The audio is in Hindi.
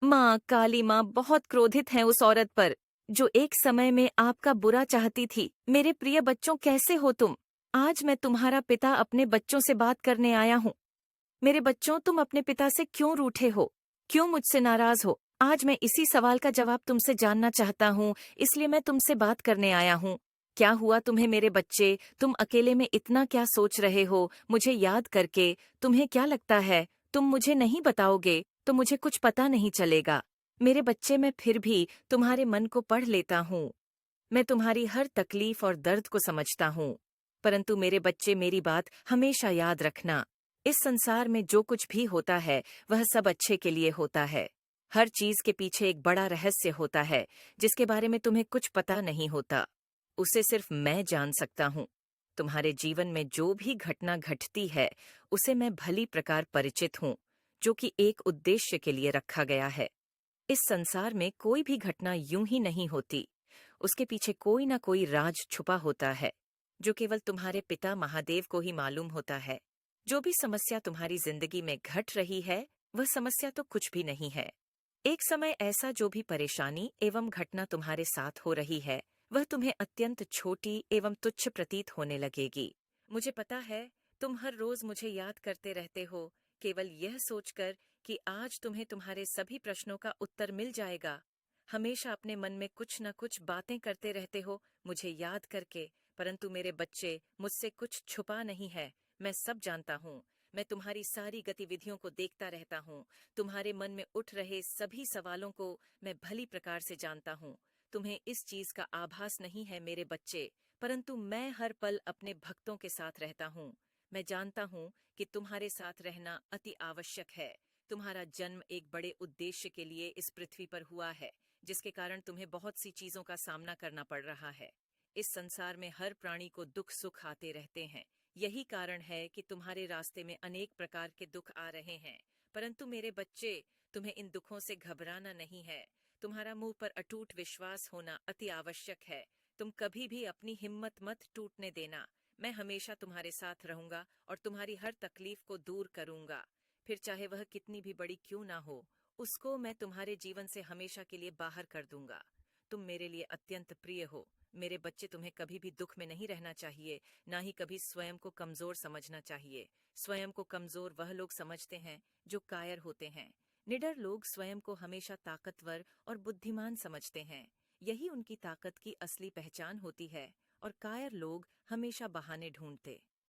माँ, काली माँ बहुत क्रोधित हैं उस औरत पर, जो एक समय में आपका बुरा चाहती थी। मेरे प्रिय बच्चों, कैसे हो तुम? आज मैं तुम्हारा पिता अपने बच्चों से बात करने आया हूँ। मेरे बच्चों, तुम अपने पिता से क्यों रूठे हो? क्यों मुझसे नाराज हो? आज मैं इसी सवाल का जवाब तुमसे जानना चाहता हूँ, इसलिए मैं तुमसे बात करने आया हूँ। क्या हुआ तुम्हें मेरे बच्चे? तुम अकेले में इतना क्या सोच रहे हो मुझे याद करके? तुम्हें क्या लगता है तुम मुझे नहीं बताओगे तो मुझे कुछ पता नहीं चलेगा? मेरे बच्चे, मैं फिर भी तुम्हारे मन को पढ़ लेता हूँ। मैं तुम्हारी हर तकलीफ और दर्द को समझता हूँ। परंतु मेरे बच्चे, मेरी बात हमेशा याद रखना। इस संसार में जो कुछ भी होता है वह सब अच्छे के लिए होता है। हर चीज के पीछे एक बड़ा रहस्य होता है जिसके बारे में तुम्हें कुछ पता नहीं होता। उसे सिर्फ मैं जान सकता हूँ। तुम्हारे जीवन में जो भी घटना घटती है उसे मैं भली प्रकार परिचित हूँ, जो कि एक उद्देश्य के लिए रखा गया है। इस संसार में कोई भी घटना यूं ही नहीं होती। उसके पीछे कोई ना कोई राज छुपा होता है, जो केवल तुम्हारे पिता महादेव को ही मालूम होता है। जो भी समस्या तुम्हारी जिंदगी में घट रही है, वह समस्या तो कुछ भी नहीं है। एक समय ऐसा जो भी परेशानी एवं घटना तुम्हारे साथ हो रही है, वह तुम्हें अत्यंत छोटी एवं तुच्छ प्रतीत होने लगेगी। मुझे पता है, तुम हर रोज मुझे याद करते रहते हो, केवल यह सोचकर कि आज तुम्हें तुम्हारे सभी प्रश्नों का उत्तर मिल जाएगा। हमेशा अपने मन में कुछ न कुछ बातें करते रहते हो मुझे याद करके, परंतु मेरे बच्चे, मुझसे कुछ छुपा नहीं है। मैं सब जानता हूँ। मैं तुम्हारी सारी गतिविधियों को देखता रहता हूँ। तुम्हारे मन में उठ रहे सभी सवालों को मैं भली प्रकार से जानता हूँ। तुम्हें इस चीज का आभास नहीं है मेरे बच्चे, परंतु मैं हर पल अपने भक्तों के साथ रहता हूँ। मैं जानता हूँ कि तुम्हारे साथ रहना अति आवश्यक है। तुम्हारा जन्म एक बड़े उद्देश्य के लिए इस पृथ्वी पर हुआ है, जिसके कारण तुम्हें बहुत सी चीजों का सामना करना पड़ रहा है। इस संसार में हर प्राणी को दुख सुख आते रहते हैं। यही कारण है कि तुम्हारे रास्ते में अनेक प्रकार के दुख आ रहे हैं। परंतु मेरे बच्चे, तुम्हें इन दुखों से घबराना नहीं है। तुम्हारा मुंह पर अटूट विश्वास होना अति आवश्यक है। तुम कभी भी अपनी हिम्मत मत टूटने देना। मैं हमेशा तुम्हारे साथ रहूंगा और तुम्हारी हर तकलीफ को दूर करूंगा। फिर चाहे वह कितनी भी बड़ी क्यों ना हो, उसको मैं तुम्हारे जीवन से हमेशा के लिए बाहर कर दूंगा। तुम मेरे लिए अत्यंत प्रिय हो। मेरे बच्चे, तुम्हें कभी भी दुख में नहीं रहना चाहिए, ना ही कभी स्वयं को कमजोर समझना चाहिए। स्वयं को कमजोर वह लोग समझते हैं जो कायर होते हैं। निडर लोग स्वयं को हमेशा ताकतवर और बुद्धिमान समझते हैं। यही उनकी ताकत की असली पहचान होती है, और कायर लोग हमेशा बहाने ढूंढते